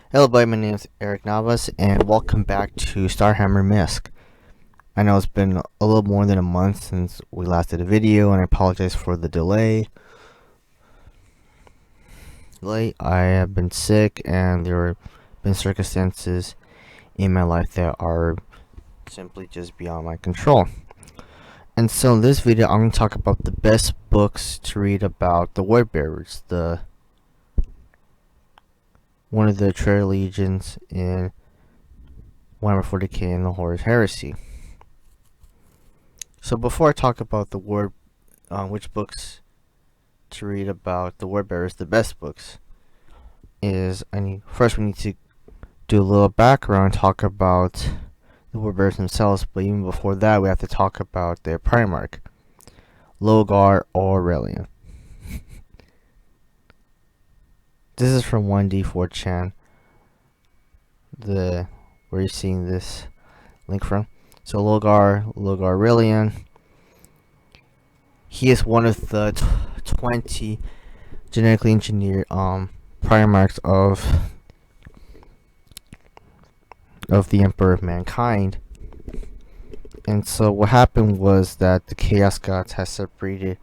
Hello, everybody. My name is Eric Navas, and welcome back to Starhammer Misk. I know it's been a little more than a month since we last did a video, and I apologize for the delay. I have been sick, and there have been circumstances in my life that are simply just beyond my control. And so in this video, I'm going to talk about the best books to read about the Warbearers, one of the Traitor legions in Warhammer 40k and the Horus Heresy. So before I talk about the which books to read about the Warbearers, the best books, first we need to do a little background, talk about the Warbearers themselves, but even before that we have to talk about their Primarch, Lorgar Aurelian. This is from 1D4chan, where you're seeing this link from. So Lorgar Aurelian, he is one of the 20 genetically engineered Primarchs of the Emperor of Mankind. And so what happened was that the Chaos Gods has separated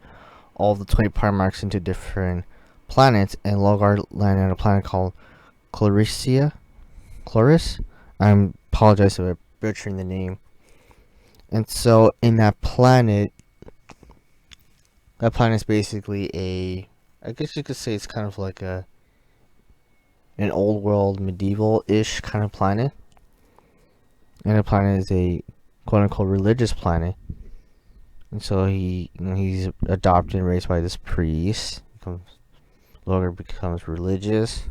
all the 20 Primarchs into different planets, and Lorgar landed on a planet called Cloris. I apologize for butchering the name. And so in that planet is basically I guess you could say it's kind of like an old world medieval-ish kind of planet. And the planet is a quote-unquote religious planet. And so he's adopted and raised by this priest. Lorgar becomes religious.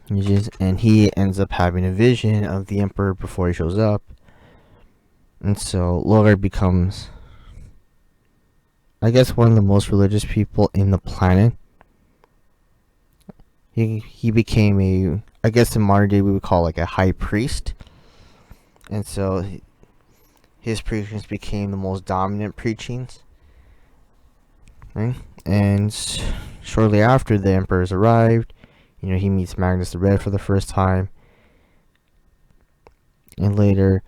And he ends up having a vision of the Emperor before he shows up. And so Lorgar becomes, I guess, one of the most religious people in the planet. He became I guess in modern day we would call like a high priest. And so his preachings became the most dominant preachings. Right? And shortly after the Emperor's arrived, he meets Magnus the Red for the first time. And later,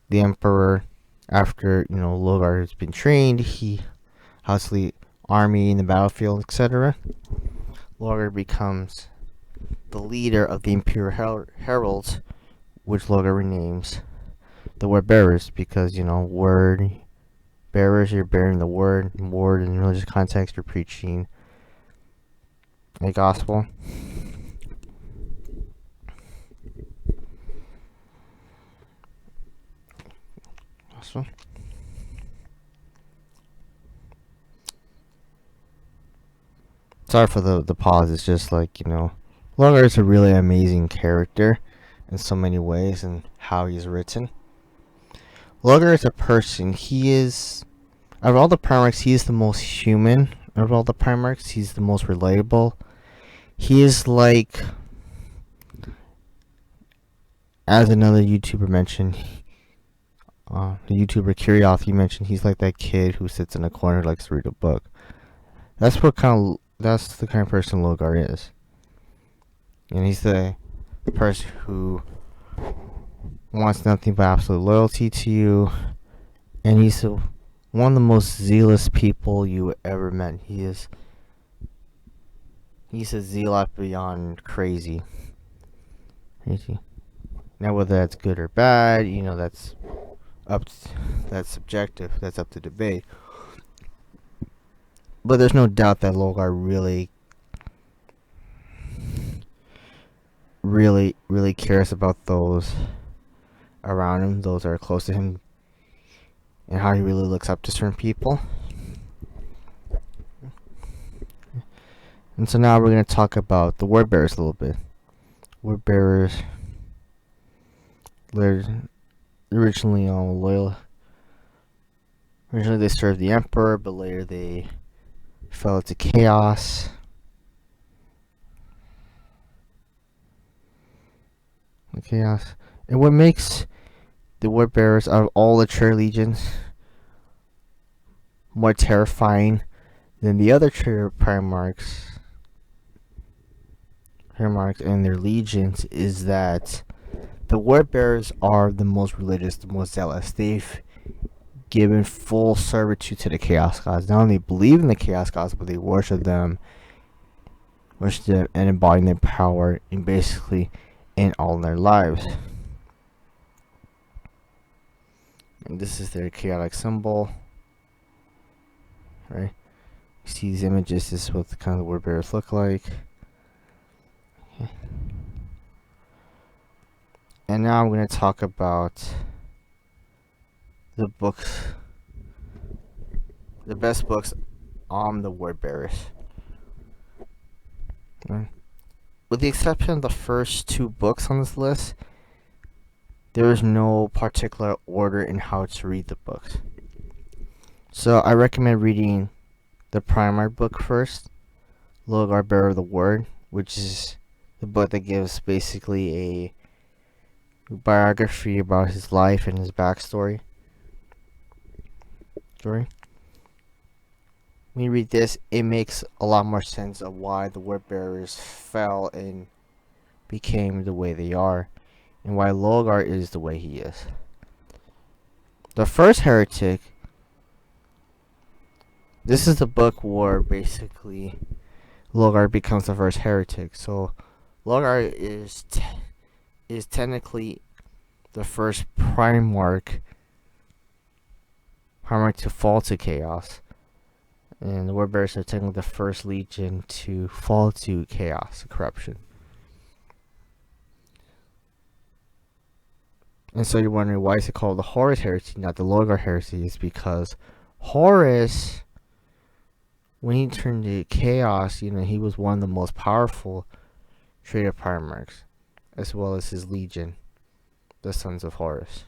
the Emperor, after, Lorgar has been trained, he has the army in the battlefield, etc. Lorgar becomes the leader of the Imperial Heralds, which Lorgar renames the Word Bearers, because, word bearers, you're bearing the word in religious context, you're preaching a gospel. Sorry for the pause. It's just like, Lorgar is a really amazing character in so many ways and how he's written. Lorgar is a person. He is, out of all the Primarchs, he is the most human. Out of all the Primarchs, he's the most relatable. He is like, as another YouTuber mentioned, the YouTuber Curiosity mentioned, he's like that kid who sits in a corner and likes to read a book. That's the kind of person Lorgar is. And he's the person who wants nothing but absolute loyalty to you. And he's one of the most zealous people you ever met. He's a zealot beyond crazy. Now whether that's good or bad, that's subjective. That's up to debate. But there's no doubt that Lorgar really cares about those around him, those that are close to him, and how he really looks up to certain people. And so now we're going to talk about the Warbearers a little bit. Warbearers, they're originally loyal. Originally they served the Emperor, but later they fell into chaos. And what makes the Warbearers out of all the Traitor legions more terrifying than the other Traitor Primarchs Primarchs and their legions is that the word bearers are the most religious, the most zealous. They've given full servitude to the Chaos Gods. Not only believe in the Chaos Gods, but they worship them and embody their power in all their lives. And this is their chaotic symbol. Right? You see these images, this is what the kind of word bearers look like. Okay. And now I'm going to talk about the books, the best books on the word bearers. Right. With the exception of the first 2 books on this list, there is no particular order in how to read the books. So I recommend reading the Primarch book first, Lorgar Bearer of the Word, which is the book that gives basically a biography about his life and his backstory. When you read this, it makes a lot more sense of why the word bearers fell and became the way they are, and why Lorgar is the way he is. The first heretic, this is the book where basically Lorgar becomes the first heretic. So Lorgar is technically the first Primarch to fall to chaos. And the word bearers are technically the first legion to fall to chaos, corruption. And so you're wondering, why is it called the Horus heresy, not the Lorgar heresy? It's because Horus, when he turned to chaos, he was one of the most powerful Traitor Primarchs, as well as his legion, the Sons of Horus.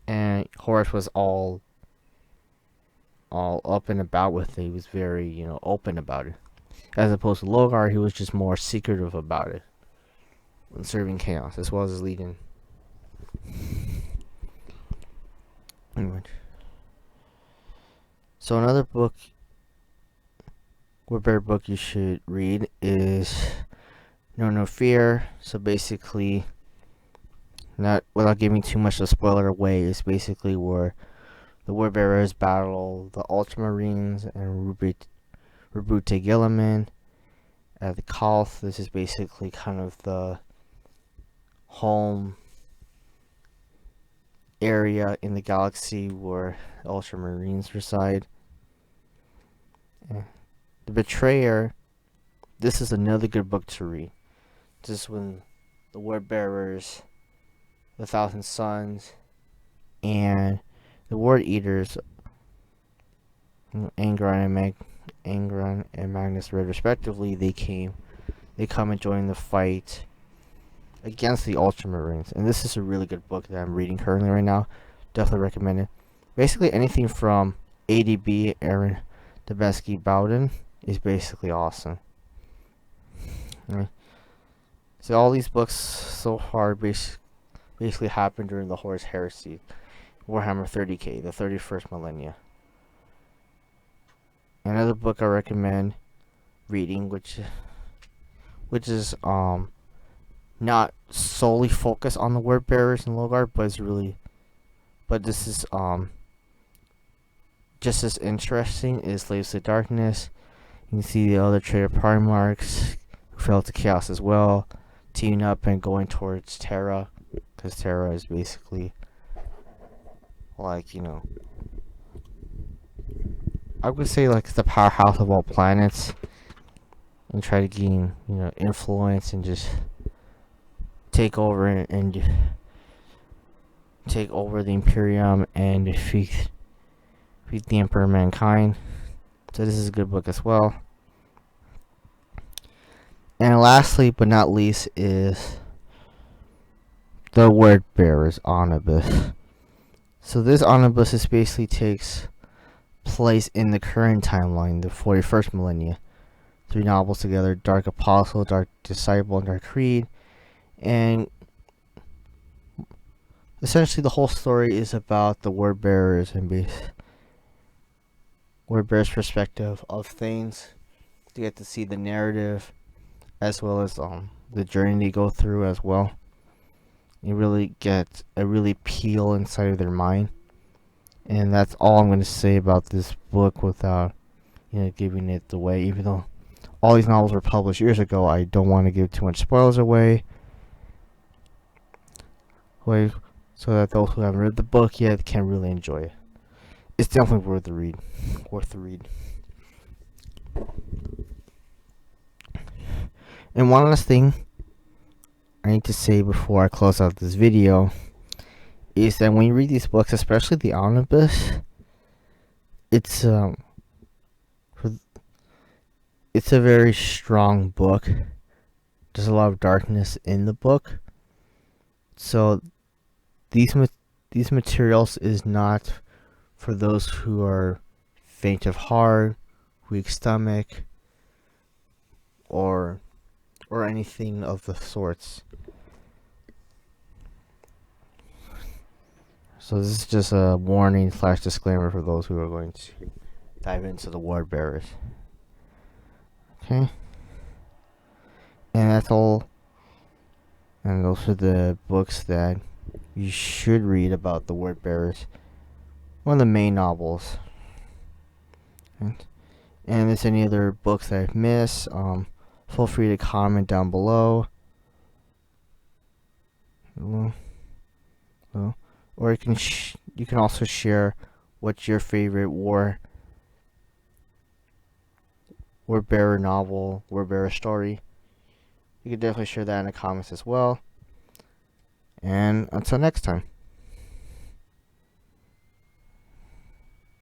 And Horus was all up and about with it. He was very, open about it. As opposed to Lorgar, he was just more secretive about it when serving chaos, as well as his legion. Anyway. So another book, word bearer book you should read is No Fear. So basically, not without giving too much of a spoiler away, is basically where the word bearers battle the Ultramarines and Rubute Gilliman at the Kalth. This is basically kind of the home area in the galaxy where the Ultramarines reside. The Betrayer, this is another good book to read. This is when the word bearers, the Thousand Sons, and the Word Eaters, Angron and Magnus Red respectively, they come and join the fight against the Ultramarines. And this is a really good book that I'm reading currently right now. Definitely recommend it. Basically anything from ADB, Aaron Debesky Bowden, is basically awesome. Right. So all these books so far basically happened during the Horus Heresy, Warhammer 40k, the 31st millennia. Another book I recommend reading, which is not solely focused on the word bearers and Lorgar, but this is just as interesting, is Slaves to Darkness. You can see the other Traitor Primarchs who fell to chaos as well, teaming up and going towards Terra, because Terra is basically like, I would say like the powerhouse of all planets, and try to gain, influence and just take over and take over the Imperium and defeat the Emperor of Mankind. So this is a good book as well. And lastly but not least is the Word Bearers Omnibus. So this omnibus basically takes place in the current timeline, the 41st millennia. 3 novels together: Dark Apostle, Dark Disciple, and Dark Creed. And essentially the whole story is about the word bearers and word bearers' perspective of things. You get to see the narrative as well as the journey they go through as well. You really get a really peel inside of their mind, and that's all I'm going to say about this book without giving it away. Even though all these novels were published years ago, I don't want to give too much spoilers away. So that those who haven't read the book yet can really enjoy it. It's definitely worth the read. And one last thing I need to say before I close out this video is that when you read these books, especially the omnibus, it's a very strong book. There's a lot of darkness in the book, so these materials is not for those who are faint of heart, weak stomach, or anything of the sorts. So this is just a warning / disclaimer for those who are going to dive into the word bearers. Okay. And that's all. And those are the books that you should read about the word bearers. One of the main novels. And if there's any other books that I've missed, feel free to comment down below. Or you can also share what's your favorite war bearer novel, war bearer story. You can definitely share that in the comments as well. And until next time.